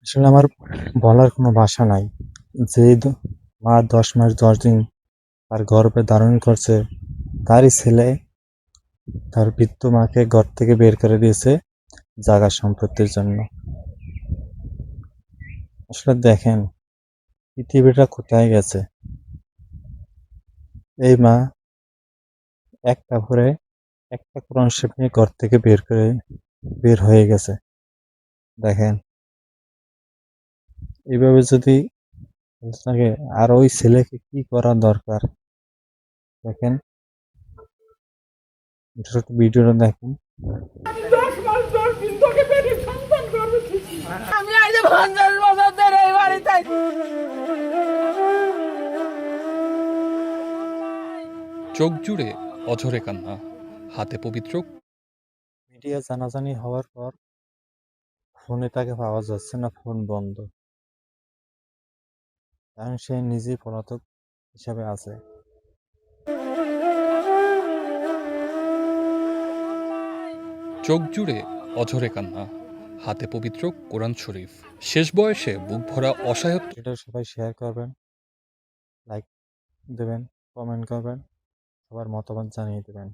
আসলে আমার বলার কোনো ভাষা নাই। যে মা ১০ মাস ১০ দিন তার গর্ভে ধারণ করছে, তারই ছেলে তার বৃদ্ধ মাকে ঘর থেকে বের করে দিয়েছে জাগা সম্পত্তির জন্য। আসলে দেখেন পৃথিবীটা কোথায় গেছে। এই মা একটা ভরে একটা কোরআন শরীফ নিয়ে ঘর থেকে বের হয়ে গেছে। দেখেন এইভাবে যদি চলতে থাকে, আর ওই ছেলেকে কি করা দরকার দেখেন, ছোট ভিডিওটা দেখেন। আমি 10 মাস 10 দিন তোকে পেটে সন্তান করেছি। আমি আজ 50 বছর ধরে এই বাড়িতে আছি। চোখ জুড়ে অঝরে কান্না, হাতে পবিত্র মিডিয়া জানাজানি হওয়ার পর ফোনে তাকে পাওয়া যাচ্ছে না, ফোন বন্ধ, কারণ সে নিজেই পলাতক হিসাবে আছে। চোখ জুড়ে অঝরে কান্না, হাতে পবিত্র কোরআন শরীফ। শেষ বয়সে বুক ভরা অসহায়ত্ব। এটা সবাই শেয়ার করবেন, লাইক দেবেন, কমেন্ট করবেন, সবার মতামত জানিয়ে দেবেন।